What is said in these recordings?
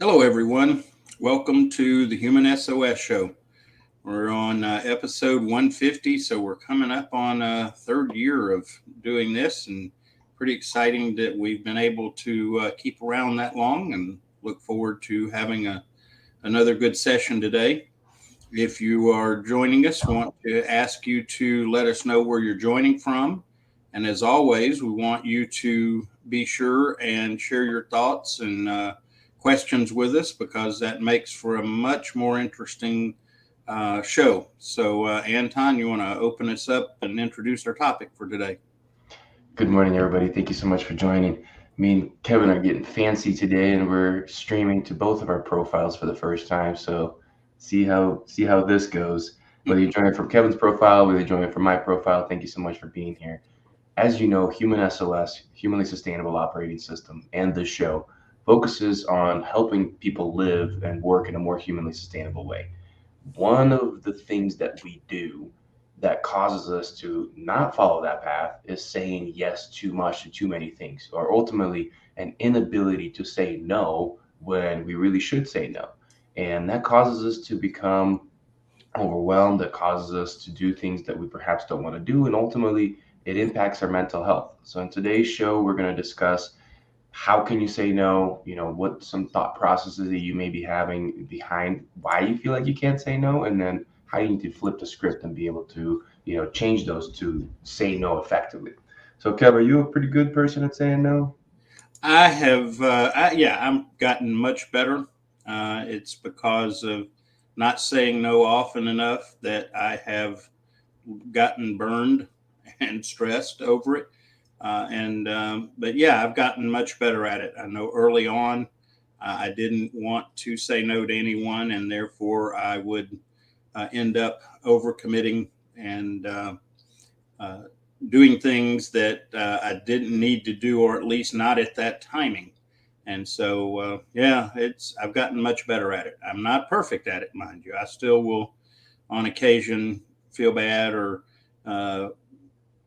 Hello, everyone. Welcome to the Human SOS Show. We're on episode 150, so we're coming up on a third year of doing this, and pretty exciting that we've been able to keep around that long, and look forward to having another good session today. If you are joining us, want to ask you to let us know where you're joining from. And as always, we want you to be sure and share your thoughts and questions with us because that makes for a much more interesting show. So, Anton, you want to open us up and introduce our topic for today? Good morning, everybody. Thank you so much for joining. Me and Kevin are getting fancy today, and we're streaming to both of our profiles for the first time. So see how this goes. Whether you're joining from Kevin's profile, whether you're joining from my profile, thank you so much for being here. As you know, Human SOS, Humanly Sustainable Operating System, and this show focuses on helping people live and work in a more humanly sustainable way. One of the things that we do that causes us to not follow that path is saying yes too much to too many things, or ultimately an inability to say no when we really should say no. And that causes us to become overwhelmed, that causes us to do things that we perhaps don't want to do, and ultimately it impacts our mental health. So in today's show, we're going to discuss how can you say no, what some thought processes that you may be having behind why you feel like you can't say no, and then how you need to flip the script and be able to change those to say no effectively. So Kev, are you a pretty good person at saying no? Yeah, I'm gotten much better. It's because of not saying no often enough that I have gotten burned and stressed over it. But yeah, I've gotten much better at it. I know early on I didn't want to say no to anyone, and therefore I would end up overcommitting and uh, doing things that I didn't need to do, or at least not at that timing. And so, yeah, it's I've gotten much better at it. I'm not perfect at it, mind you. I still will, on occasion, feel bad uh,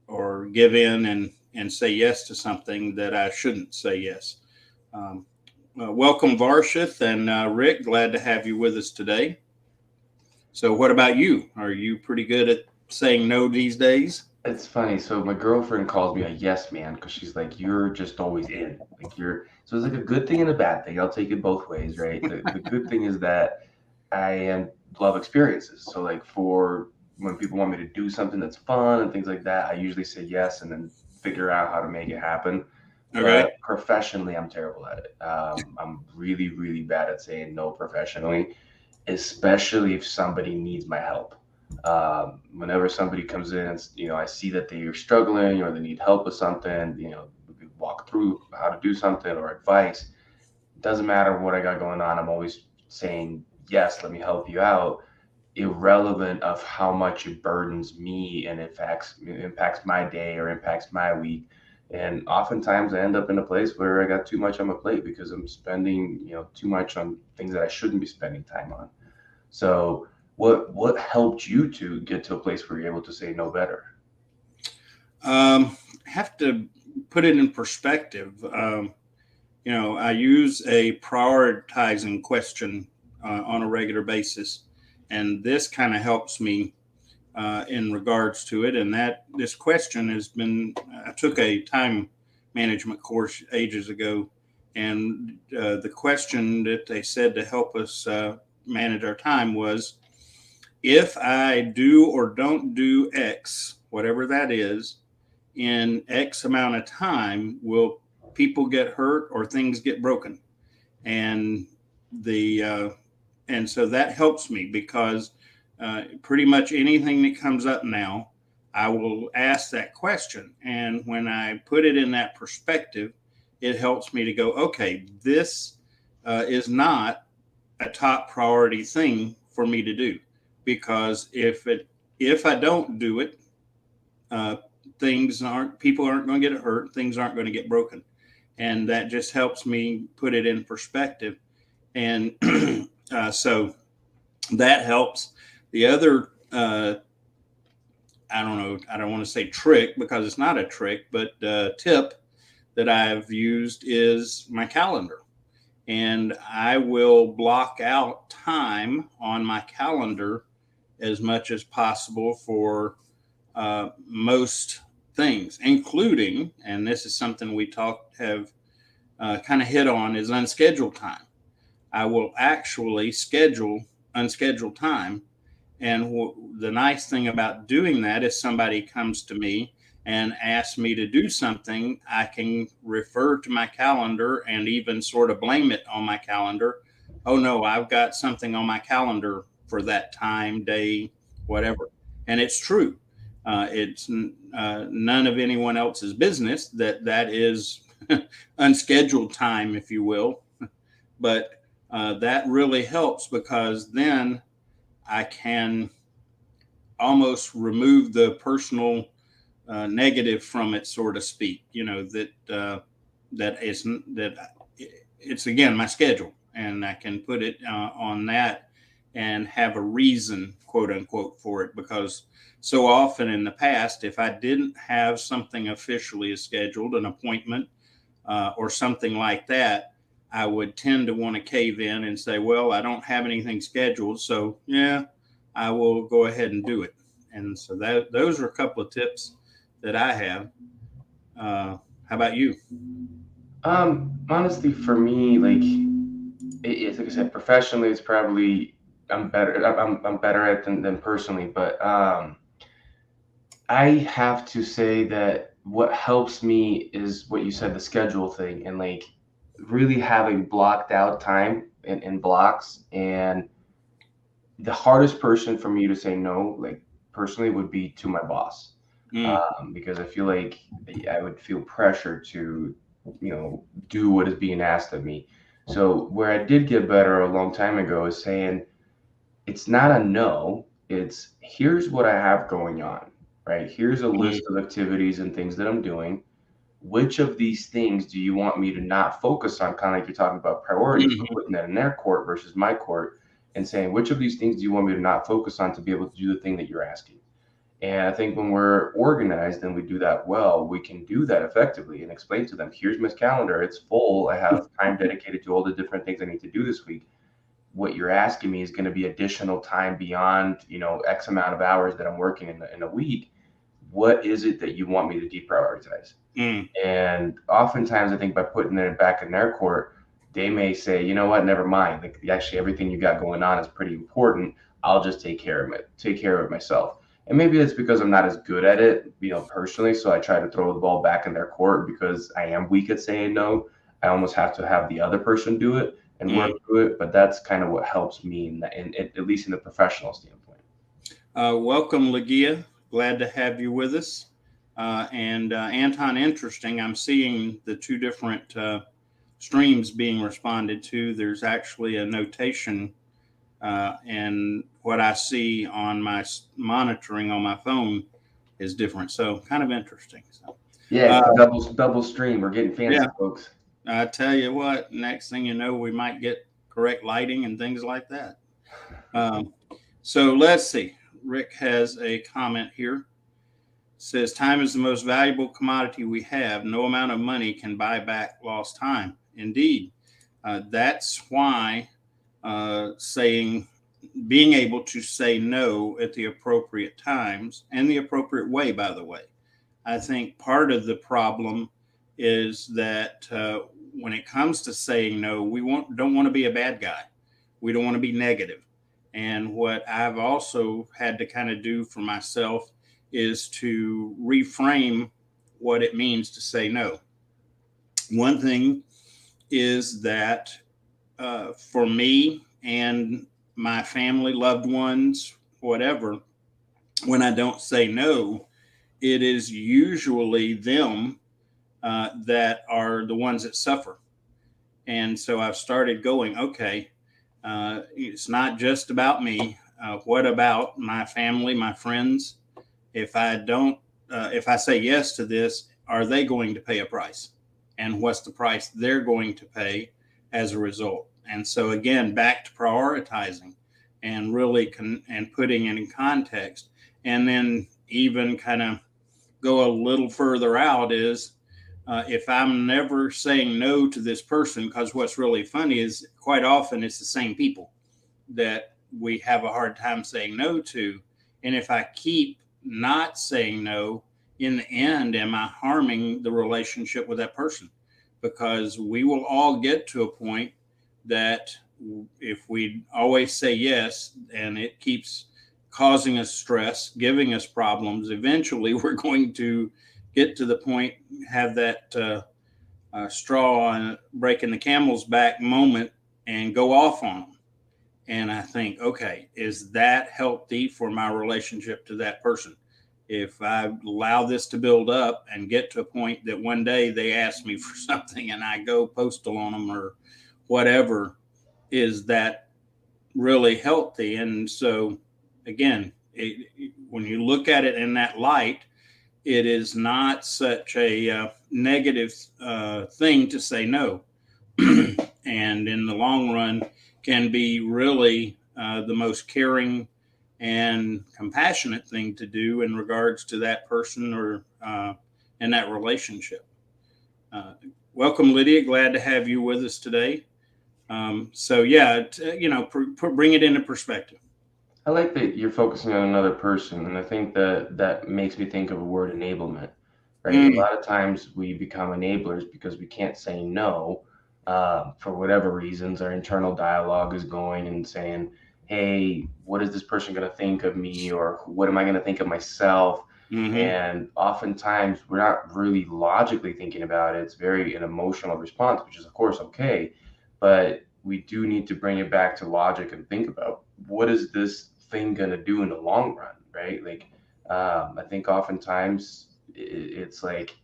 or give in and say yes to something that I shouldn't say yes. Um, Welcome, Varshith and Rick. Glad to have you with us today. So, what about you? Are you pretty good at saying no these days? It's funny. So my girlfriend calls me a yes man because she's like, you're just always in. Like you're so it's like a good thing and a bad thing. I'll take it both ways, right? The good thing is that I am love experiences. So like for when people want me to do something that's fun and things like that, I usually say yes and then figure out how to make it happen. Okay. But professionally, I'm terrible at it. I'm really, really bad at saying no professionally, especially if somebody needs my help. Whenever somebody comes in, I see that they're struggling or they need help with something, we could walk through how to do something or advice. Doesn't matter what I got going on. I'm always saying, yes, let me help you out, irrelevant of how much it burdens me and impacts my day or impacts my week. And oftentimes I end up in a place where I got too much on my plate because I'm spending, too much on things that I shouldn't be spending time on. So what helped you to get to a place where you're able to say no better? Have to put it in perspective. I use a prioritizing question on a regular basis, and this kind of helps me in regards to it. And that this question has been, I took a time management course ages ago, and the question that they said to help us manage our time was if I do or don't do X, whatever that is, in X amount of time, will people get hurt or things get broken? And the and so that helps me because pretty much anything that comes up now, I will ask that question, and when I put it in that perspective, it helps me to go, okay, this is not a top priority thing for me to do because if I don't do it, uh, things aren't people aren't going to get hurt, things aren't going to get broken, and that just helps me put it in perspective. And so that helps. The other, I don't know, I don't want to say trick because it's not a trick, but tip that I've used is my calendar. and I will block out time on my calendar as much as possible for most things, including, and this is something we have kind of hit on, is unscheduled time. I will actually schedule unscheduled time. And the nice thing about doing that is somebody comes to me and asks me to do something, I can refer to my calendar and even sort of blame it on my calendar. Oh no, I've got something on my calendar for that time, day, whatever. And it's true. It's none of anyone else's business that is unscheduled time, if you will. But that really helps, because then I can almost remove the personal negative from it, so to speak. That it's again my schedule, and I can put it on that and have a reason, quote unquote, for it. Because so often in the past, if I didn't have something officially scheduled, an appointment or something like that, I would tend to want to cave in and say, well, I don't have anything scheduled, so yeah, I will go ahead and do it. And so those are a couple of tips that I have. How about you? Honestly, for me, like it's like I said, professionally, it's probably I'm better at it than personally, but I have to say that what helps me is what you said, the schedule thing, and like really having blocked out time in blocks. And the hardest person for me to say no, like personally, would be to my boss, Mm, because I feel like I would feel pressure to, do what is being asked of me. So where I did get better a long time ago is saying it's not a no, it's here's what I have going on, right? Here's a mm, list of activities and things that I'm doing. Which of these things do you want me to not focus on? Kind of like you're talking about priorities, but mhm, putting that in their court versus my court, and saying, which of these things do you want me to not focus on to be able to do the thing that you're asking? And I think when we're organized and we do that well, we can do that effectively and explain to them, here's my calendar, it's full. I have time dedicated to all the different things I need to do this week. What you're asking me is going to be additional time beyond, X amount of hours that I'm working in a week. What is it that you want me to deprioritize? mm. And oftentimes, I think by putting it back in their court, they may say, you know what, never mind. Like actually, everything you got going on is pretty important. I'll just take care of it myself. And maybe it's because I'm not as good at it, personally. So I try to throw the ball back in their court because I am weak at saying no. I almost have to have the other person do it and work Mm. through it. But that's kind of what helps me at least in the professional standpoint. Welcome, Lagia. Glad to have you with us. And Anton, interesting. I'm seeing the two different streams being responded to. There's actually a notation, and what I see on my monitoring on my phone is different. So kind of interesting. So, Yeah, uh, it's a double stream. We're getting fancy, yeah, folks. I tell you what, next thing you know, we might get correct lighting and things like that. Um, so let's see. Rick has a comment here. Says time is the most valuable commodity we have. No amount of money can buy back lost time. Indeed, that's why saying being able to say no at the appropriate times and the appropriate way, by the way. I think part of the problem is that when it comes to saying no, don't want to be a bad guy. We don't want to be negative. And what I've also had to kind of do for myself is to reframe what it means to say no. One thing is that for me and my family, loved ones, whatever, when I don't say no, it is usually them that are the ones that suffer. And so I've started going, okay, it's not just about me. What about my family, my friends? If I don't, if I say yes to this, are they going to pay a price? And what's the price they're going to pay as a result? And so again, back to prioritizing and really and putting it in context, and then even kind of go a little further out is if I'm never saying no to this person, because what's really funny is quite often it's the same people that we have a hard time saying no to. And if I keep not saying no, in the end, am I harming the relationship with that person? Because we will all get to a point that if we always say yes and it keeps causing us stress, giving us problems, eventually we're going to get to the point, have that straw on breaking the camel's back moment and go off on them. And I think, okay, is that healthy for my relationship to that person? If I allow this to build up and get to a point that one day they ask me for something and I go postal on them or whatever, is that really healthy? And so, again, when you look at it in that light, it is not such a negative thing to say no. And in the long run, can be really the most caring and compassionate thing to do in regards to that person or in that relationship. Uh, Welcome, Lydia. Glad to have you with us today. So yeah, bring it into perspective. I like that you're focusing on another person, and I think that that makes me think of a word enablement, right? A Mm, lot of times we become enablers because we can't say no for whatever reasons. Our internal dialogue is going and saying, "Hey, what is this person going to think of me, or what am I going to think of myself?" mm-hmm, And oftentimes we're not really logically thinking about it. It's very an emotional response, which is of course okay, but we do need to bring it back to logic and think about what is this thing going to do in the long run, right? Like, I think oftentimes it's like,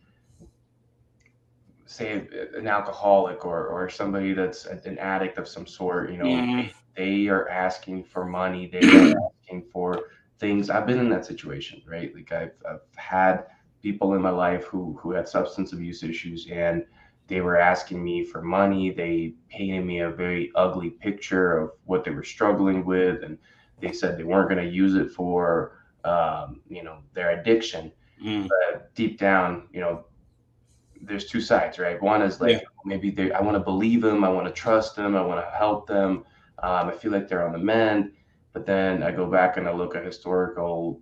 say, an alcoholic or somebody that's an addict of some sort, mm-hmm, they are asking for money, they are asking for things. I've been in that situation, right? Like I've had people in my life who had substance abuse issues, and they were asking me for money. They painted me a very ugly picture of what they were struggling with, and they said they weren't going to use it for their addiction. mm, But deep down, there's two sides, right? One is yeah, like maybe I want to believe them, I want to trust them, I want to help them. I feel like they're on the mend, but then I go back and I look at historical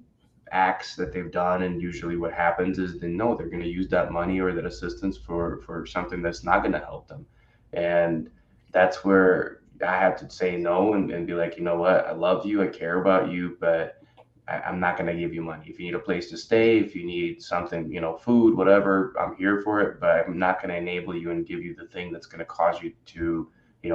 acts that they've done, and usually what happens is they know they're going to use that money or that assistance for something that's not going to help them, and that's where I have to say no and be like, you know what, I love you, I care about you, but I'm not going to give you money. If you need a place to stay, if you need something, food, whatever, I'm here for it, but I'm not going to enable you and give you the thing that's going to cause you to,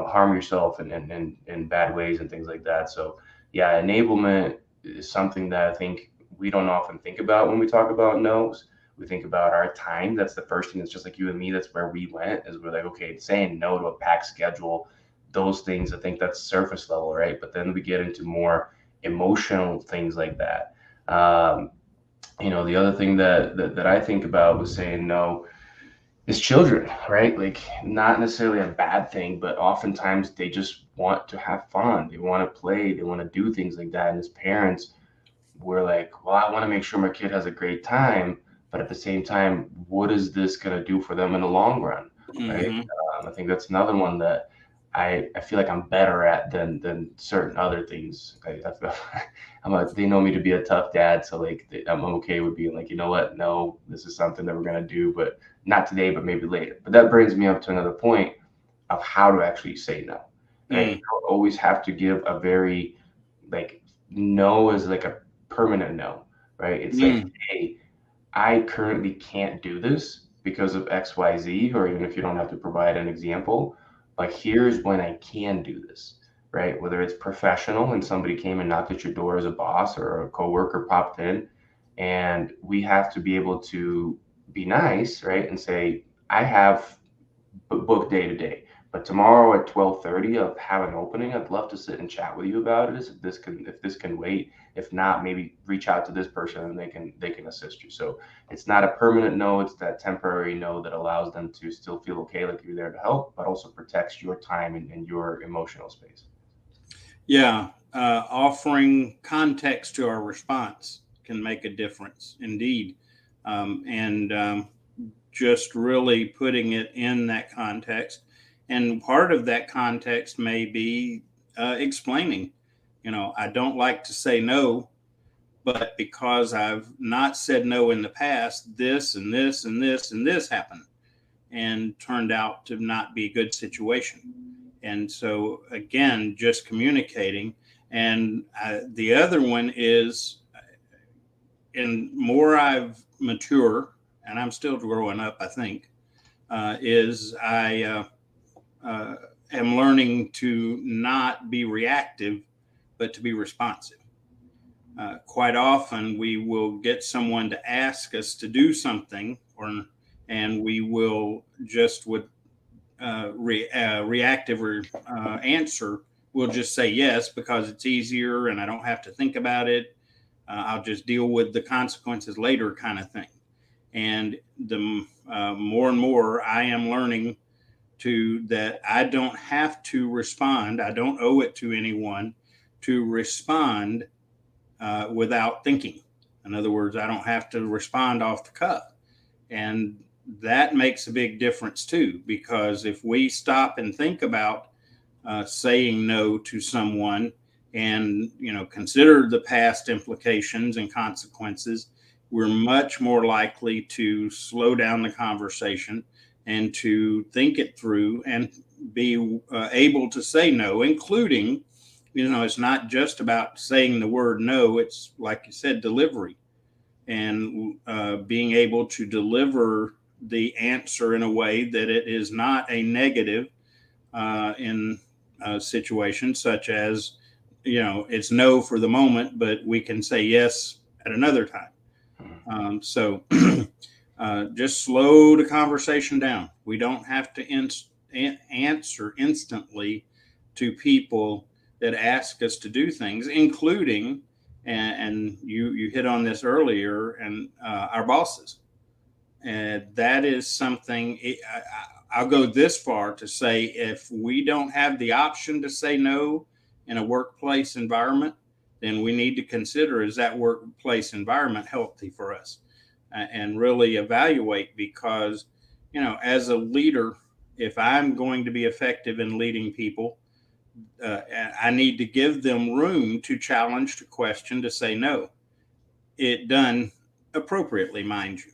harm yourself in bad ways and things like that. So, yeah, enablement is something that I think we don't often think about when we talk about no's. We think about our time. That's the first thing. That's just like you and me. That's where we went. Is we're like, okay, saying no to a packed schedule, those things. I think that's surface level, right? But then we get into more emotional things like that. Um, the other thing that I think about was saying no is children, right? Like, not necessarily a bad thing, but oftentimes they just want to have fun. They want to play. They want to do things like that. And as parents, we're like, well, I want to make sure my kid has a great time, but at the same time, what is this going to do for them in the long run, right? mm-hmm, I think that's another one that I feel like I'm better at than certain other things. I feel they know me to be a tough dad, so like I'm okay with being like, you know what, no, this is something that we're gonna do, but not today, but maybe later. But that brings me up to another point of how to actually say no, right? mm, You don't always have to give a very like no is like a permanent no, right? It's like, mm, hey, I currently can't do this because of XYZ, or even if you don't have to provide an example, but here's when I can do this, right? Whether it's professional and somebody came and knocked at your door as a boss or a coworker popped in, and we have to be able to be nice, right? And say, I have book day to day. But tomorrow at 12:30, I'll have an opening. I'd love to sit and chat with you about it. If this can wait. If not, maybe reach out to this person and they can assist you. So it's not a permanent no. It's that temporary no that allows them to still feel okay, like you're there to help, but also protects your time and your emotional space. yeah. Offering context to our response can make a difference, indeed. And just really putting it in that context. And part of that context may be explaining, I don't like to say no, but because I've not said no in the past, this and this and this and this happened and turned out to not be a good situation. And so, again, just communicating. And the other one is, and more I've mature, and I'm still growing up, I think, is I am learning to not be reactive, but to be responsive. Quite often, we will get someone to ask us to do something, and we will just with reactive answer, we'll just say yes because it's easier and I don't have to think about it. I'll just deal with the consequences later, kind of thing. And the more and more I am learning to that I don't have to respond. I don't owe it to anyone to respond without thinking. In other words, I don't have to respond off the cuff. And that makes a big difference too, because if we stop and think about saying no to someone and consider the past implications and consequences, we're much more likely to slow down the conversation and to think it through and be able to say no, including, it's not just about saying the word no. It's like you said, delivery, and being able to deliver the answer in a way that it is not a negative in a situation such as, it's no for the moment, but we can say yes at another time. So just slow the conversation down. We don't have to answer instantly to people that ask us to do things, including, and you hit on this earlier, and our bosses. And that is something, I'll go this far to say, if we don't have the option to say no in a workplace environment, then we need to consider, is that workplace environment healthy for us? And really evaluate, because, as a leader, if I'm going to be effective in leading people, I need to give them room to challenge, to question, to say no. It done appropriately, mind you.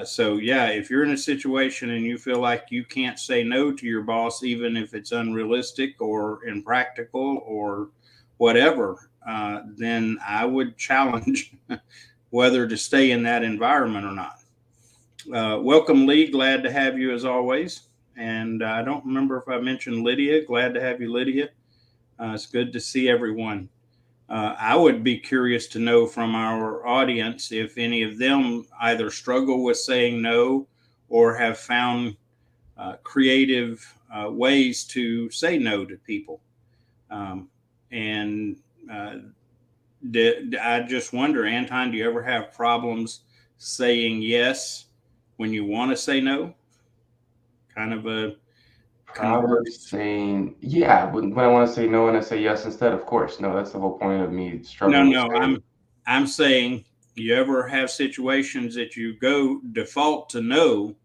So, yeah, if you're in a situation and you feel like you can't say no to your boss, even if it's unrealistic or impractical or whatever, then I would challenge whether to stay in that environment or not. Welcome, Lee. Glad to have you as always. And I don't remember if I mentioned Lydia. Glad to have you, Lydia. It's good to see everyone. I would be curious to know from our audience if any of them either struggle with saying no or have found creative ways to say no to people. And I just wonder, Anton, do you ever have problems saying yes when you want to say no? Kind of a converse. Saying, yeah, when I want to say no and I say yes instead, of course. No, that's the whole point of me No, struggling with no, saying. I'm saying, you ever have situations that you go default to no,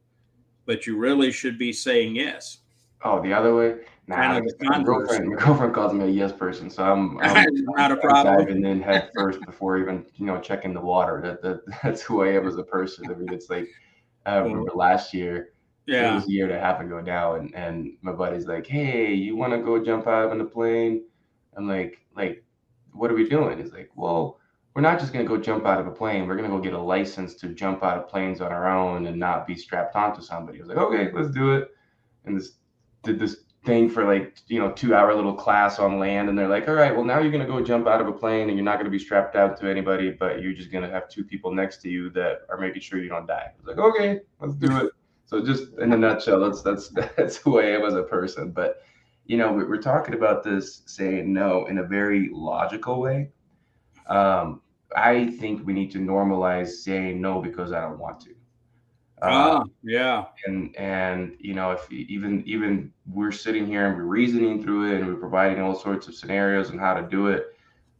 but you really should be saying yes? Oh, the other way? Kind Nah, of like I the said, my converse. girlfriend, my girlfriend calls me a yes person, so I'm Not a problem. diving in head first before even checking the water. That's who I am as a person. I mean, it's like I Well, remember last year. It yeah. was a year and a half ago now, and my buddy's like, "Hey, you want to go jump out on the plane?" I'm like, what are we doing? He's like, "Well, we're not just gonna go jump out of a plane. We're gonna go get a license to jump out of planes on our own and not be strapped onto somebody." I was like, "Okay, let's do it." And did this thing for like 2 hour little class on land, and they're like, "All right, well now you're gonna go jump out of a plane and you're not gonna be strapped out to anybody, but you're just gonna have two people next to you that are making sure you don't die." I was like, "Okay, let's do it." So just in a nutshell, that's who I am as a person. But we're talking about this saying no in a very logical way. um, I think we need to normalize saying no because I don't want to. uh, Yeah. and if even we're sitting here and we're reasoning through it and we're providing all sorts of scenarios on how to do it,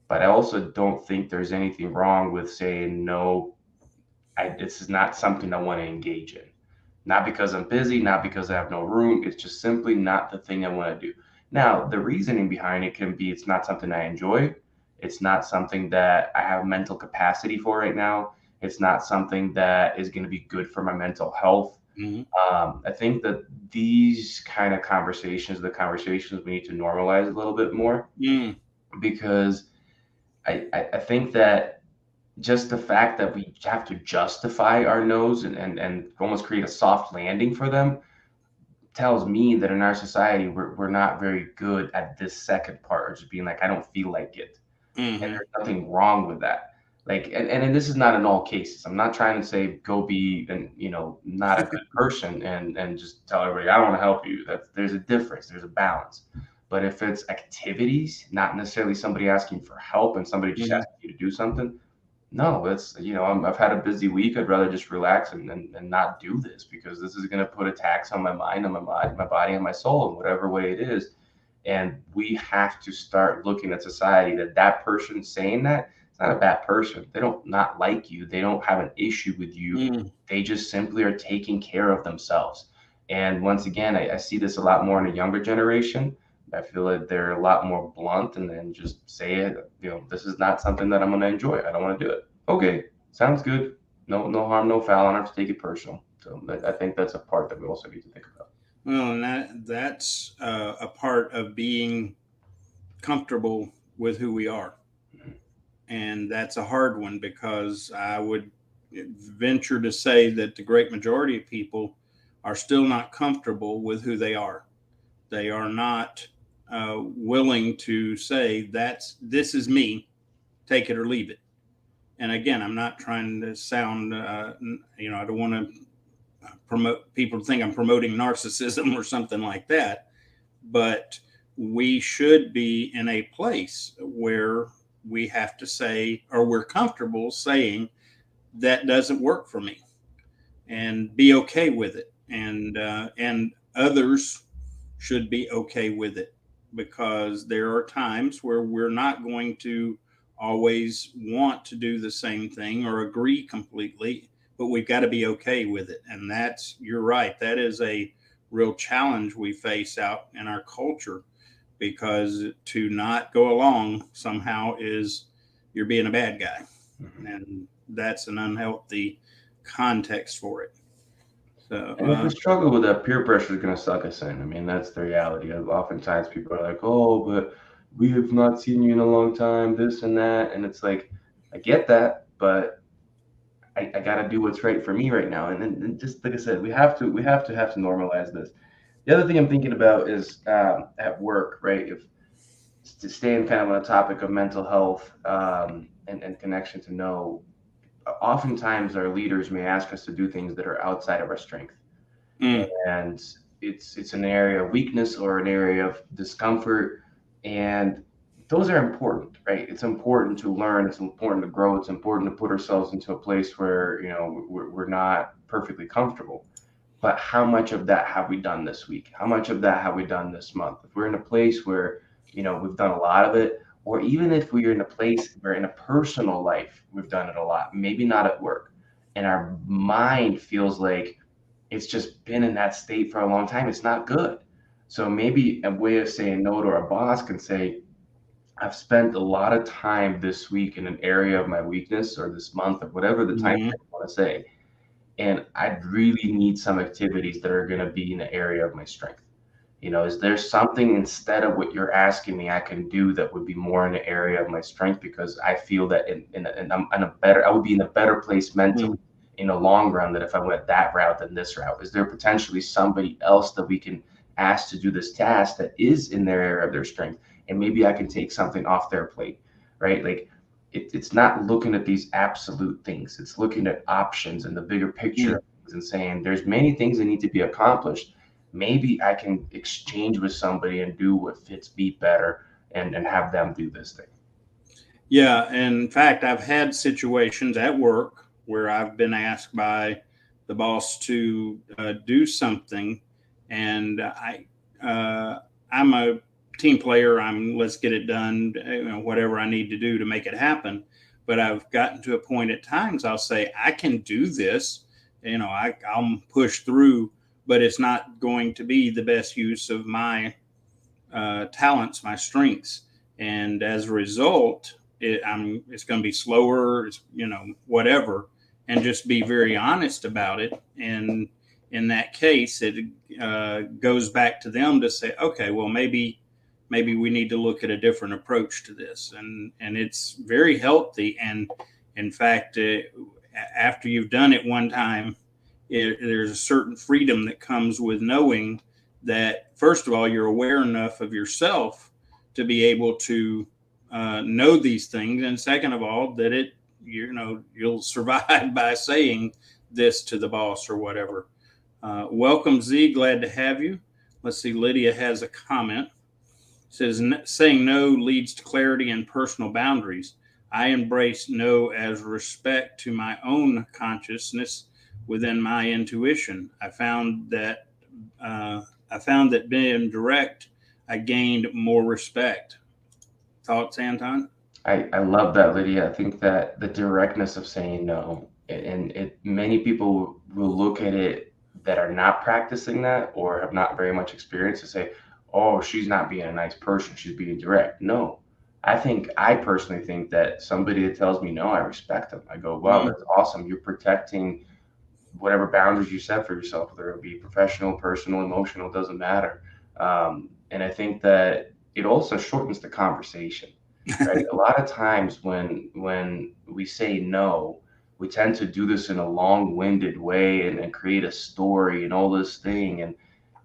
but I also don't think there's anything wrong with saying no This is not something I want to engage in. Not because I'm busy, not because I have no room. It's just simply not the thing I want to do. Now, the reasoning behind it can be it's not something I enjoy. It's not something that I have mental capacity for right now. It's not something that is going to be good for my mental health. Mhm. I think that these kind of conversations, the conversations we need to normalize a little bit more, Mm. because I think that just the fact that we have to justify our no's and almost create a soft landing for them tells me that in our society we're not very good at this second part, just being like, I don't feel like it. And Mhm. there's nothing wrong with that. Like, and this is not in all cases. I'm not trying to say go be and not a good person and just tell everybody I don't want to help you. That there's a difference, there's a balance. But if it's activities, not necessarily somebody asking for help and somebody just Mhm. asking you to do something, no, it's I've had a busy week. I'd rather just relax and not do this because this is going to put a tax on my mind, on my body, and my soul in whatever way it is. And we have to start looking at society that person saying that it's not a bad person. They don't not like you. They don't have an issue with you. Mm. They just simply are taking care of themselves. And once again, I see this a lot more in a younger generation. I feel like they're a lot more blunt and then just say it. This is not something that I'm going to enjoy. I don't want to do it. Okay, sounds good. No harm, no foul. I don't have to take it personal. So I think that's a part that we also need to think about. Well, and that's a part of being comfortable with who we are. Mhm. And that's a hard one because I would venture to say that the great majority of people are still not comfortable with who they are. They are not willing to say this is me, take it or leave it. And again, I'm not trying to sound, I don't want to promote people to think I'm promoting narcissism or something like that, but we should be in a place where we have to say, or we're comfortable saying, that doesn't work for me, and be okay with it. And others should be okay with it, because there are times where we're not going to always want to do the same thing or agree completely, but we've got to be okay with it. And that's, you're right, that is a real challenge we face out in our culture, because to not go along somehow is you're being a bad guy, Mhm. and that's an unhealthy context for it. So And if we struggle with that, peer pressure is going to suck us in. I mean, that's the reality. Oftentimes people are like, oh, but we have not seen you in a long time, this and that. And it's like, I get that, but I got to do what's right for me right now. And just like I said, we have to normalize this. The other thing I'm thinking about is at work, right? If to stay in kind of on the topic of mental health and connection to know, oftentimes our leaders may ask us to do things that are outside of our strength, mm, and it's an area of weakness or an area of discomfort, and those are important, right? It's important to learn, it's important to grow, it's important to put ourselves into a place where we're not perfectly comfortable. But how much of that have we done this week? How much of that have we done this month? If we're in a place where we've done a lot of it, or even if we're in a place where in a personal life we've done it a lot, maybe not at work, and our mind feels like it's just been in that state for a long time, it's not good. So maybe a way of saying no to our boss can say, I've spent a lot of time this week in an area of my weakness, or this month, or whatever the time mm, frame you want to say, and I really need some activities that are going to be in the area of my strength. Is there something instead of what you're asking me I can do that would be more in the area of my strength? Because I feel that I'm in a better, I would be in a better place mentally mm. in the long run that if I went that route than this route. Is there potentially somebody else that we can ask to do this task that is in their area of their strength? And maybe I can take something off their plate, right? Like it's not looking at these absolute things. It's looking at options and the bigger picture Mm. of things and saying there's many things that need to be accomplished. Maybe I can exchange with somebody and do what fits me better and have them do this thing. Yeah, in fact, I've had situations at work where I've been asked by the boss to do something, and I'm a team player. I'm let's get it done. Whatever I need to do to make it happen. but I've gotten to a point at times I'll say, I can do this, I'll push through, but it's not going to be the best use of my talents, my strengths. And as a result, it's going to be slower, whatever, and just be very honest about it. And in that case, it goes back to them to say, okay, well, maybe we need to look at a different approach to this. And it's very healthy. And in fact, after you've done it one time, there's a certain freedom that comes with knowing that, first of all, you're aware enough of yourself to be able to know these things, and second of all, that you'll survive by saying this to the boss or whatever. Welcome, Z. Glad to have you. Let's see. Lydia has a comment. It says, saying no leads to clarity and personal boundaries. I embrace no as respect to my own consciousness within my intuition. I found that being direct, I gained more respect. Thoughts, Anton? I love that, Lydia. I think that the directness of saying no, and many people will look at it that are not practicing that or have not very much experience to say, oh, she's not being a nice person, she's being direct. No, I personally think that somebody that tells me no, I respect them. I go, wow, that's awesome. You're protecting whatever boundaries you set for yourself, whether it be professional, personal, emotional, doesn't matter. And I think that it also shortens the conversation, right? A lot of times when we say no, we tend to do this in a long-winded way and create a story and all this thing, and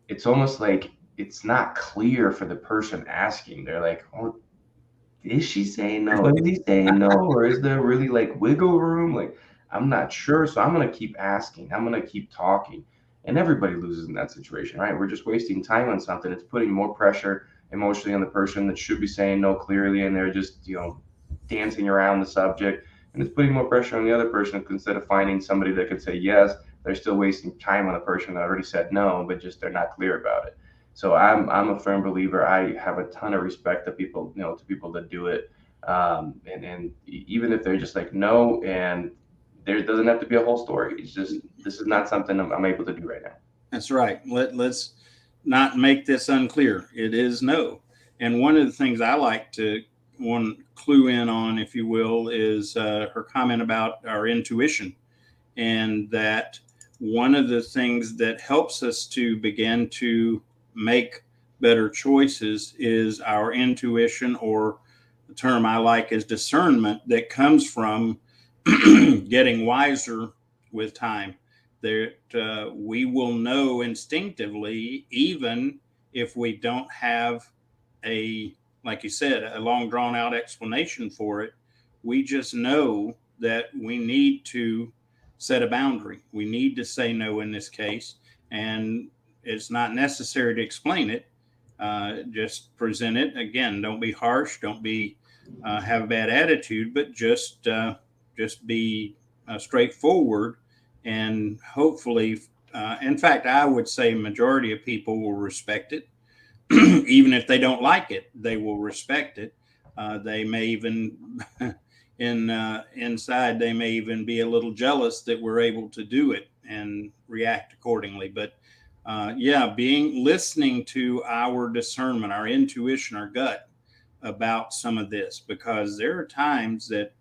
it's almost like it's not clear for the person asking. They're like, oh, is she saying no? Is he saying no? Or is there really like wiggle room? Like, I'm not sure. So I'm going to keep asking. I'm going to keep talking. And everybody loses in that situation, right? We're just wasting time on something. It's putting more pressure emotionally on the person that should be saying no clearly. And they're just, dancing around the subject. And it's putting more pressure on the other person instead of finding somebody that could say yes. They're still wasting time on a person that already said no, but just they're not clear about it. So I'm a firm believer. I have a ton of respect to people, to people that do it. And even if they're just like no, and there doesn't have to be a whole story. It's just this is not something I'm able to do right now. That's right. Let's not make this unclear. It is no. And one of the things I like to clue in on, if you will, is her comment about our intuition, and that one of the things that helps us to begin to make better choices is our intuition, or the term I like is discernment, that comes from getting wiser with time. That we will know instinctively, even if we don't have like you said, a long drawn out explanation for it. We just know that we need to set a boundary. We need to say no in this case, and it's not necessary to explain it. Just present it. Again, don't be harsh. Don't be have a bad attitude, but just be straightforward, and hopefully, in fact, I would say majority of people will respect it. Even if they don't like it, they will respect it. They may even inside they may even be a little jealous that we're able to do it and react accordingly. But listening to our discernment, our intuition, our gut about some of this, because there are times that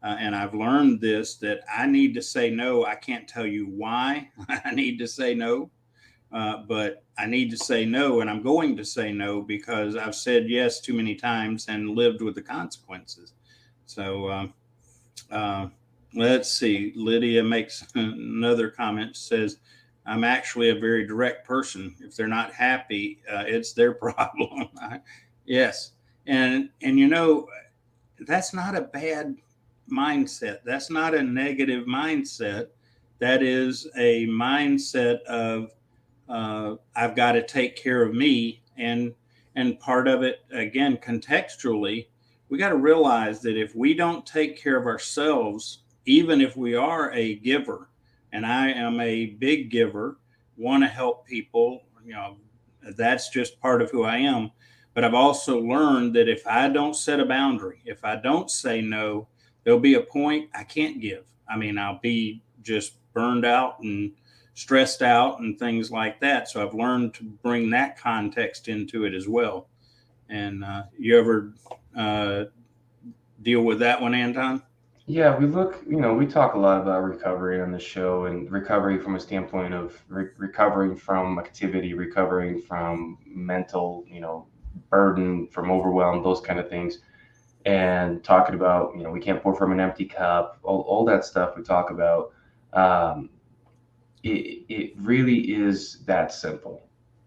and I've learned this, that I need to say no. I can't tell you why I need to say no, but I need to say no, and I'm going to say no because I've said yes too many times and lived with the consequences. So let's see. Lydia makes another comment, says, I'm actually a very direct person. If they're not happy, it's their problem. Yes. And that's not a bad mindset. That's not a negative mindset. That is a mindset of I've got to take care of me, and part of it, again, contextually, we got to realize that if we don't take care of ourselves, even if we are a giver, and I am a big giver, want to help people, that's just part of who I am. But I've also learned that if I don't set a boundary, if I don't say no, there'll be a point I can't give. I mean, I'll be just burned out and stressed out and things like that. So I've learned to bring that context into it as well. And you ever uh, deal with that one, Anton? Yeah, we talk a lot about recovery on the show, and recovery from a standpoint of recovering from activity, recovering from mental, burden, from overwhelm, those kind of things, and talking about, we can't pour from an empty cup, all that stuff we talk about. Um, it really is that simple.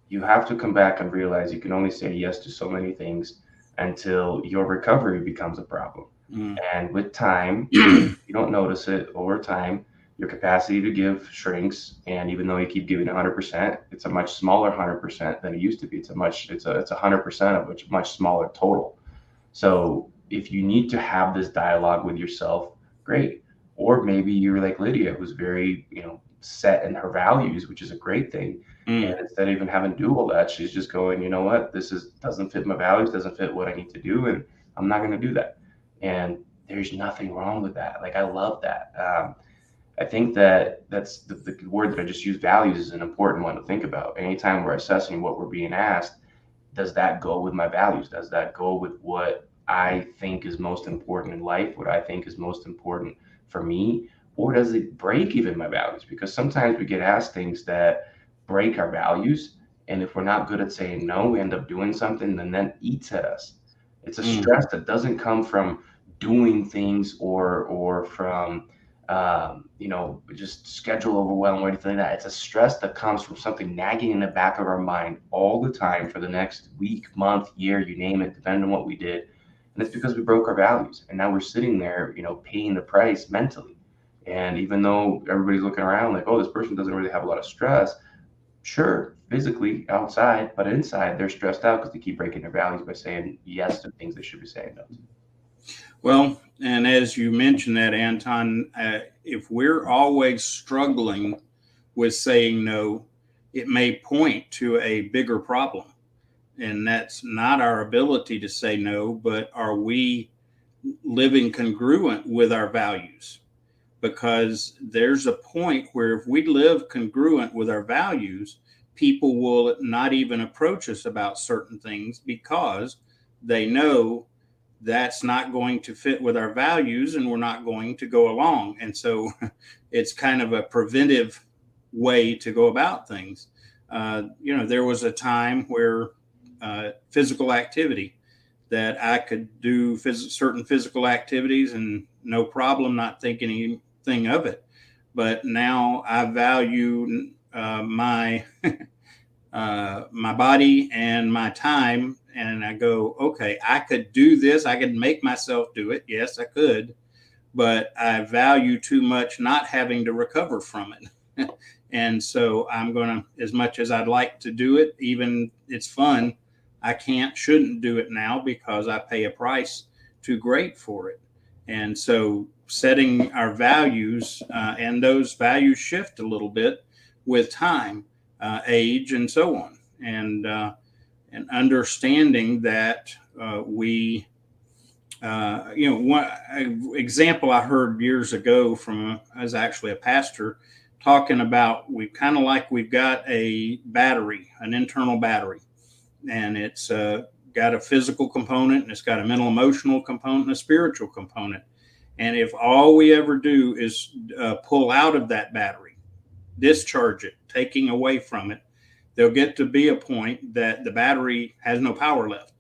You have to come back and realize you can only say yes to so many things until your recovery becomes a problem. Mm. And with time, even if you don't notice it over time, your capacity to give shrinks. And even though you keep giving 100%, it's a much smaller 100% than it used to be. It's 100% of which much smaller total. So if you need to have this dialogue with yourself, great. Or maybe you're like Lydia, who's very, set in her values, which is a great thing. And Mm. instead of even having to do all that, she's just going, you know what, this is doesn't fit my values, doesn't fit what I need to do, and I'm not going to do that. And there's nothing wrong with that. Like I love that. I think that's the word that I just used, values, is an important one to think about. Anytime we're assessing what we're being asked, does that go with my values? Does that go with what I think is most important in life? What I think is most important for me? Or does it break even my values? Because sometimes we get asked things that break our values. And if we're not good at saying no, we end up doing something and then eats at us. It's a Mm. stress that doesn't come from doing things or from just schedule overwhelm or anything like that. It's a stress that comes from something nagging in the back of our mind all the time for the next week, month, year, you name it, depending on what we did. And it's because we broke our values. And now we're sitting there, paying the price mentally. And even though everybody's looking around like, oh, this person doesn't really have a lot of stress, sure, physically outside, but inside they're stressed out because they keep breaking their values by saying yes to things they should be saying no to. Well, and as you mentioned that, Anton, if we're always struggling with saying no, it may point to a bigger problem. And that's not our ability to say no, but are we living congruent with our values? Because there's a point where if we live congruent with our values, people will not even approach us about certain things because they know that's not going to fit with our values and we're not going to go along. And so it's kind of a preventive way to go about things. There was a time where physical activity that I could do certain physical activities and no problem, not thinking anything of it. But now I value my body and my time, and I go, okay, I could do this. I could make myself do it. Yes, I could, but I value too much not having to recover from it. And so I'm going to, as much as I'd like to do it, even it's fun, I shouldn't do it now because I pay a price too great for it. And so setting our values, and those values shift a little bit with time, age, and so on. And understanding that one example I heard years ago from, I was actually a pastor, talking about we've got a battery, an internal battery, and it's got a physical component, and it's got a mental emotional component, and a spiritual component. And if all we ever do is pull out of that battery, discharge it, taking away from it, there'll get to be a point that the battery has no power left.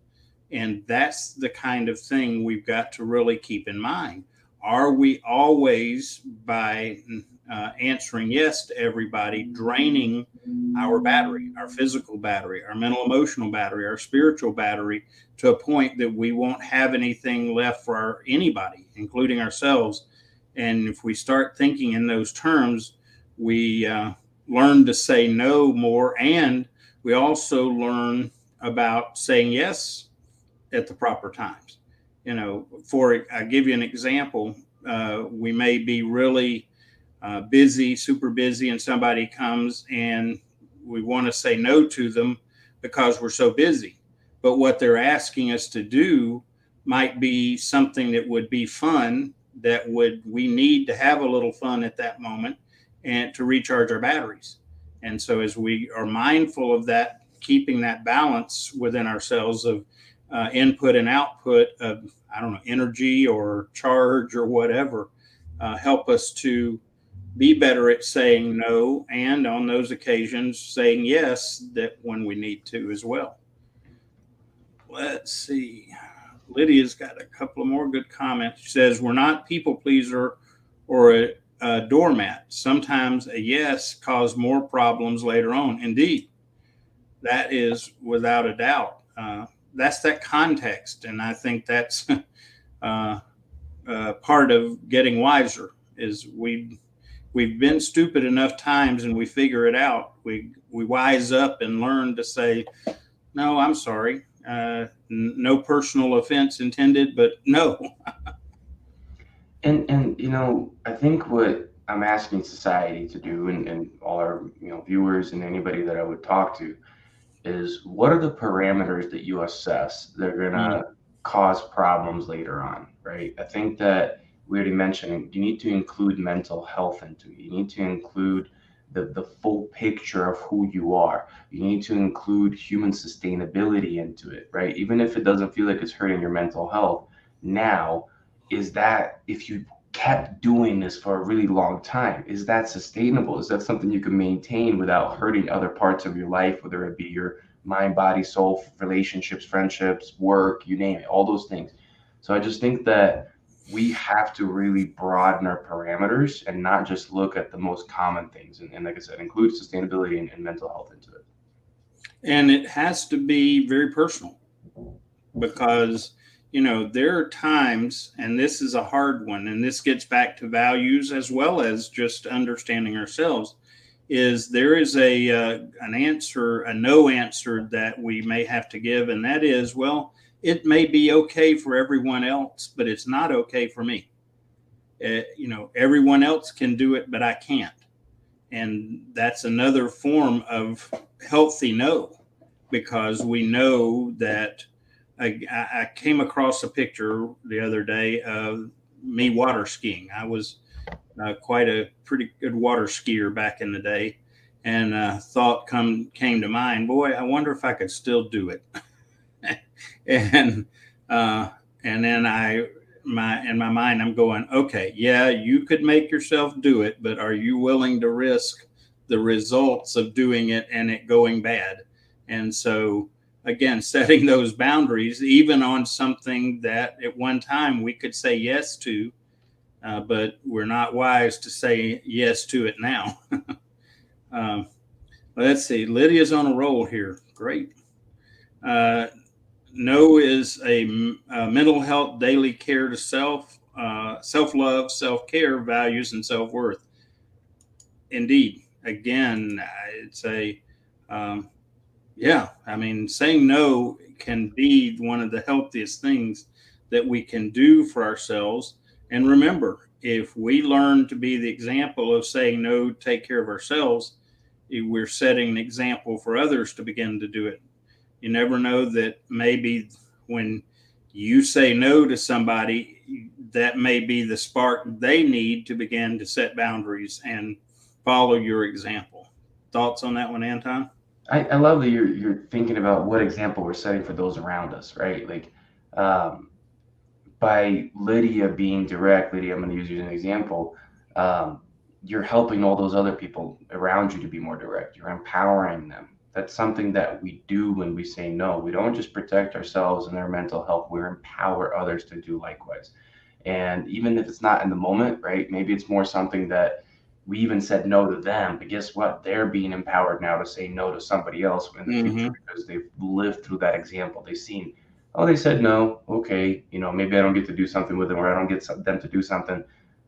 And that's the kind of thing we've got to really keep in mind. Are we always, by answering yes to everybody, draining our battery, our physical battery, our mental emotional battery, our spiritual battery, to a point that we won't have anything left for anybody, including ourselves? And if we start thinking in those terms, we learn to say no more, and we also learn about saying yes at the proper times. I give you an example. We may be really busy, super busy, and somebody comes and we want to say no to them because we're so busy. But what they're asking us to do might be something that would be fun, that would we need to have a little fun at that moment and to recharge our batteries. And so as we are mindful of that, keeping that balance within ourselves of input and output of, I don't know, energy or charge or whatever, help us to be better at saying no, and on those occasions saying yes that when we need to as well. Let's see. Lydia's got a couple of more good comments. She says, we're not people pleaser or a doormat. Sometimes a yes cause more problems later on. Indeed, that is without a doubt. That's that context. And I think that's part of getting wiser is we've been stupid enough times and we figure it out. We wise up and learn to say, no, I'm sorry. No personal offense intended, but no. And I think what I'm asking society to do, and all our viewers and anybody that I would talk to, is what are the parameters that you assess that are Mm, gonna cause problems later on, right? I think that we already mentioned you need to include mental health into it. You need to include the full picture of who you are. You need to include human sustainability into it, right? Even if it doesn't feel like it's hurting your mental health. Now, is that if you kept doing this for a really long time, is that sustainable? Is that something you can maintain without hurting other parts of your life, whether it be your mind, body, soul, relationships, friendships, work, you name it, all those things. So I just think that we have to really broaden our parameters and not just look at the most common things. And like I said, include sustainability and mental health into it. and it has to be very personal because, there are times, and this is a hard one, and this gets back to values as well as just understanding ourselves. Is there is an answer, a no answer that we may have to give, and that is, well, it may be okay for everyone else, but it's not okay for me. Everyone else can do it, but I can't, and that's another form of healthy no, because we know that I came across a picture the other day of me water skiing. I was quite a pretty good water skier back in the day, and thought came to mind. Boy, I wonder if I could still do it. and uh, and then my in my mind I'm going, okay, yeah, you could make yourself do it, but are you willing to risk the results of doing it and it going bad? And so again, setting those boundaries, even on something that at one time we could say yes to, but we're not wise to say yes to it now. um, let's see. Lydia's on a roll here. Great. Uh, no is a mental health daily care to self, self love, self care, values, and self worth. Indeed. Again, it's a um, yeah. I mean, saying no can be one of the healthiest things that we can do for ourselves. And remember, if we learn to be the example of saying no, take care of ourselves, we're setting an example for others to begin to do it. You never know that maybe when you say no to somebody, that may be the spark they need to begin to set boundaries and follow your example. Thoughts on that one, Anton? I love that you're thinking about what example we're setting for those around us, right? Like um, by Lydia being direct, Lydia, I'm going to use you as an example. Um, you're helping all those other people around you to be more direct. You're empowering them. That's something that we do when we say no. We don't just protect ourselves and their mental health, we empower others to do likewise. And even if it's not in the moment, right? Maybe it's more something that we even said no to them, but guess what? They're being empowered now to say no to somebody else in the future Mm-hmm. because they've lived through that example. They've seen, oh, they said no. Okay, maybe I don't get to do something with them, or I don't get them to do something.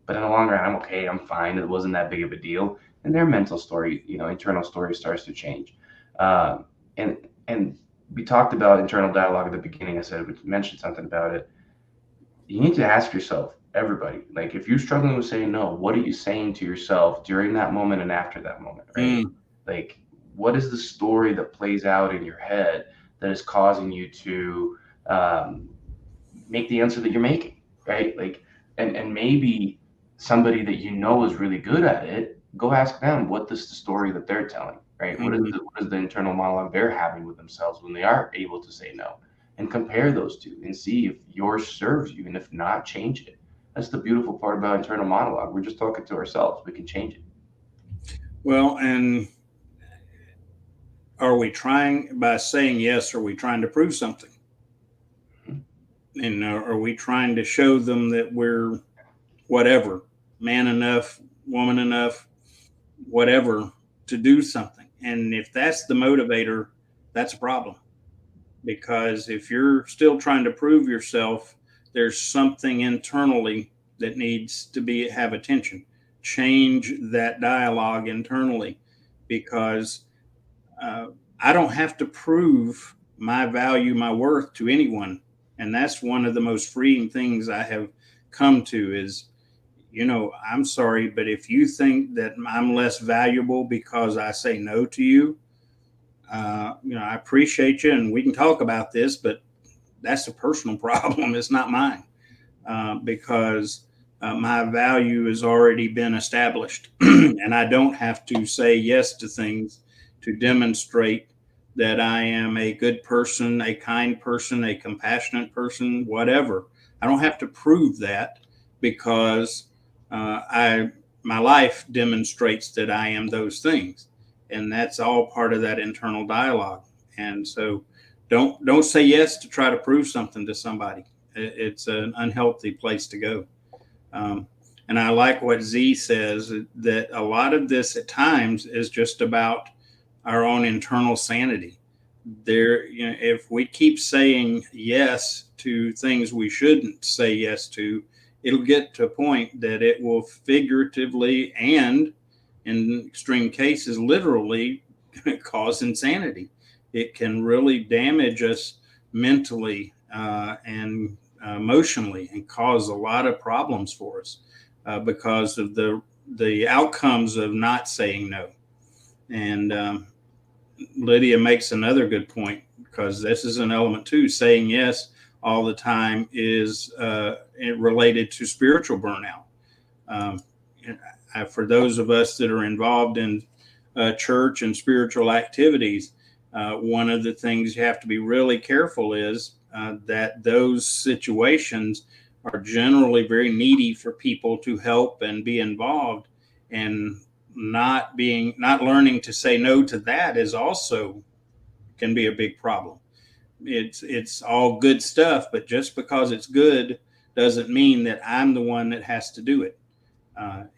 But in the long run, I'm okay. I'm fine. It wasn't that big of a deal. And their mental story, internal story starts to change. Um, and we talked about internal dialogue at the beginning. I said we mentioned something about it. You need to ask yourself, everybody, like if you're struggling with saying no, what are you saying to yourself during that moment and after that moment, right? Mm. Like, what is the story that plays out in your head that is causing you to um, make the answer that you're making, right? Like, And maybe somebody that you know is really good at it, go ask them what is the story that they're telling, right? Mhm. What is the internal monologue they're having with themselves when they are able to say no, and compare those two and see if yours serves you, and if not, change it. That's the beautiful part about internal monologue. We're just talking to ourselves. We can change it. Well, and are we trying, by saying yes, are we trying to prove something? Mhm. And are we trying to show them that we're whatever, man enough, woman enough, whatever, to do something? And if that's the motivator, that's a problem. Because if you're still trying to prove yourself, there's something internally that needs to be have attention. Change that dialogue internally, because uh, I don't have to prove my value, my worth to anyone. And that's one of the most freeing things I have come to is, I'm sorry, but if you think that I'm less valuable because I say no to you, I appreciate you and we can talk about this, but that's a personal problem. It's not mine, because my value has already been established. And I don't have to say yes to things to demonstrate that I am a good person, a kind person, a compassionate person, whatever. I don't have to prove that, because I my life demonstrates that I am those things, and that's all part of that internal dialogue. And so, don't say yes to try to prove something to somebody. It's an unhealthy place to go. Um, and I like what Z says, that a lot of this at times is just about our own internal sanity. If we keep saying yes to things we shouldn't say yes to, it'll get to a point that it will figuratively and, in extreme cases, literally cause insanity. It can really damage us mentally and emotionally, and cause a lot of problems for us because of the outcomes of not saying no. And Lydia makes another good point, because this is an element too. Saying yes all the time is related to spiritual burnout. Um, for those of us that are involved in church and spiritual activities, one of the things you have to be really careful is that those situations are generally very needy for people to help and be involved, and not learning to say no to that is also can be a big problem. It's all good stuff, but just because it's good doesn't mean that I'm the one that has to do it.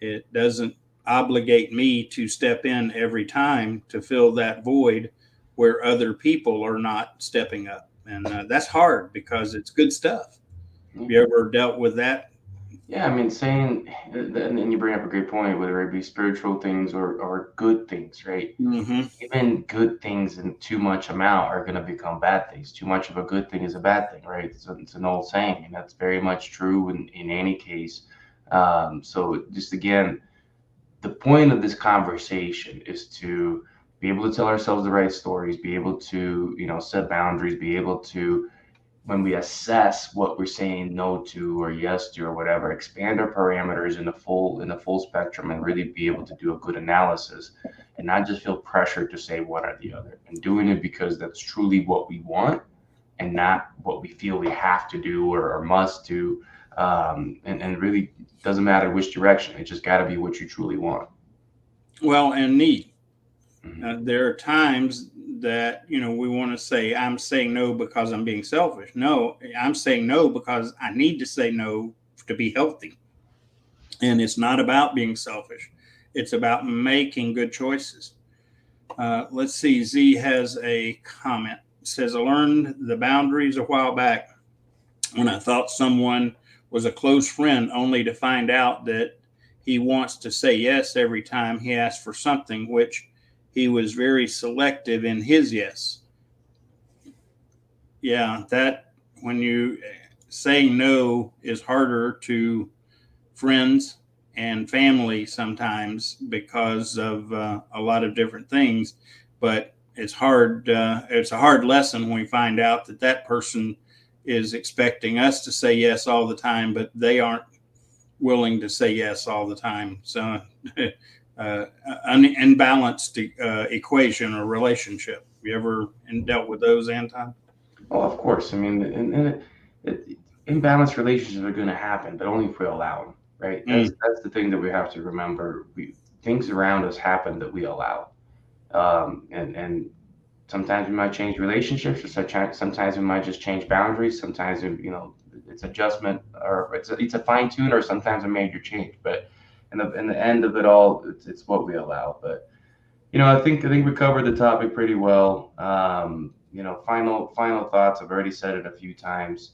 It doesn't obligate me to step in every time to fill that void where other people are not stepping up. And that's hard because it's good stuff. Have you ever dealt with that? Yeah, I mean, saying, and you bring up a great point, whether it be spiritual things or good things, right? Mm-hmm. Even good things in too much amount are going to become bad things. Too much of a good thing is a bad thing, right? It's an old saying, and that's very much true in any case. So just again, the point of this conversation is to be able to tell ourselves the right stories, be able to, set boundaries, be able to, when we assess what we're saying no to or yes to or whatever, expand our parameters in the full spectrum, and really be able to do a good analysis, and not just feel pressured to say one or the other, and doing it because that's truly what we want, and not what we feel we have to do or must do. And really doesn't matter which direction. It just got to be what you truly want. Well, and need. Hmm. There are times that we want to say I'm saying no because I'm being selfish. No, I'm saying no because I need to say no to be healthy. And it's not about being selfish. It's about making good choices. Let's see. Z has a comment. It says, I learned the boundaries a while back when I thought someone was a close friend, only to find out that he wants to say yes every time he asks for something, which he was very selective in his yes. Yeah, that when you saying no is harder to friends and family sometimes because of a lot of different things. But it's hard. It's a hard lesson when we find out that that person is expecting us to say yes all the time, but they aren't. willing to say yes all the time. So, an imbalanced equation or relationship. You ever dealt with those, Anton? Oh, of course. I mean, imbalanced relationships are going to happen, but only if we allow them, right? Mm, That's the thing that we have to remember. Things around us happen that we allow, and sometimes we might change relationships, or sometimes we might just change boundaries. Sometimes it's adjustment, or it's a fine tune, or sometimes a major change. But in the end of it all, it's what we allow. But I think we covered the topic pretty well. Final thoughts. I've already said it a few times.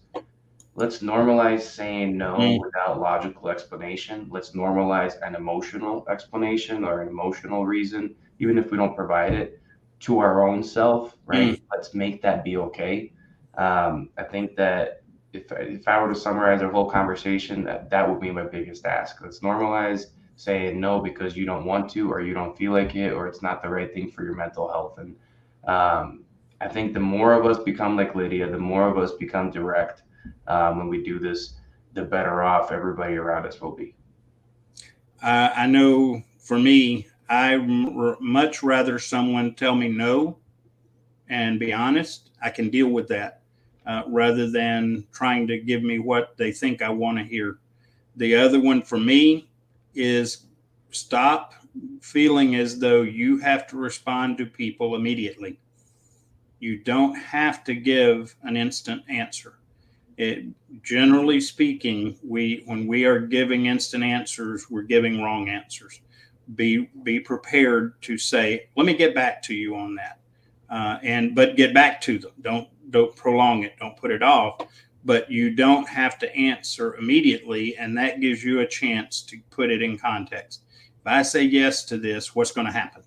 Let's normalize saying no mm, without logical explanation. Let's normalize an emotional explanation or an emotional reason, even if we don't provide it to our own self, right? mm. Let's make that be okay. I think that if I were to summarize our whole conversation, that would be my biggest ask. Let's normalize saying no because you don't want to, or you don't feel like it, or it's not the right thing for your mental health. And I think the more of us become like Lydia, the more of us become direct when we do this, the better off everybody around us will be. I know for me, much rather someone tell me no and be honest. I can deal with that rather than trying to give me what they think I want to hear. The other one for me is stop feeling as though you have to respond to people immediately. You don't have to give an instant answer. It, generally speaking, when we are giving instant answers, we're giving wrong answers. Be prepared to say, "Let me get back to you on that," but get back to them. Don't prolong it. Don't put it off. But you don't have to answer immediately, and that gives you a chance to put it in context. If I say yes to this, what's going to happen?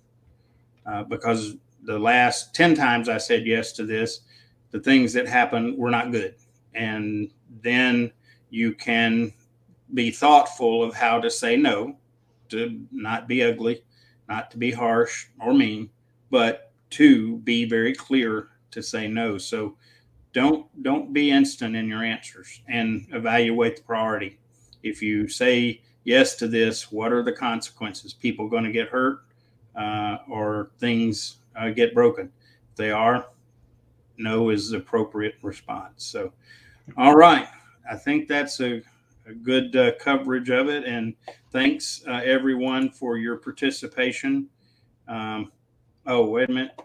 Because the last 10 times I said yes to this, the things that happened were not good. And then you can be thoughtful of how to say no, to not be ugly, not to be harsh or mean, but to be very clear to say no. So don't be instant in your answers and evaluate the priority. If you say yes to this, what are the consequences? People going to get hurt or things get broken? If they are, no is the appropriate response. So, all right. I think that's a good coverage of it. And thanks, everyone, for your participation. Um, oh, wait a minute.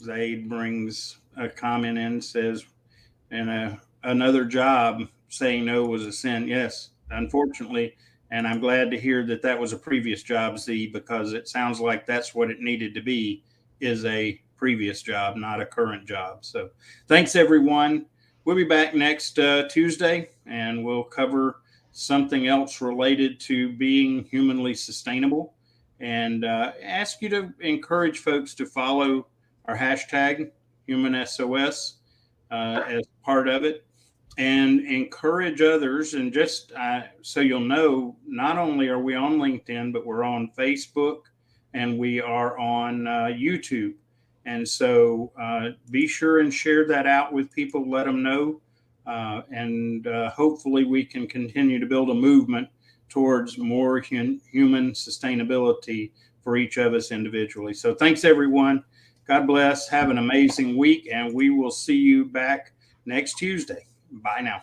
Zaid brings a comment in, says, and another job saying no was a sin. Yes, unfortunately. And I'm glad to hear that that was a previous job, Z, because it sounds like that's what it needed to be, is a previous job, not a current job. So thanks, everyone. We'll be back next Tuesday, and we'll cover something else related to being humanly sustainable, and ask you to encourage folks to follow our hashtag HumanSOS as part of it, and encourage others. And just so you'll know, not only are we on LinkedIn, but we're on Facebook and we are on YouTube. And so be sure and share that out with people, let them know. And hopefully we can continue to build a movement towards more human sustainability for each of us individually. So thanks, everyone. God bless. Have an amazing week, and we will see you back next Tuesday. Bye now.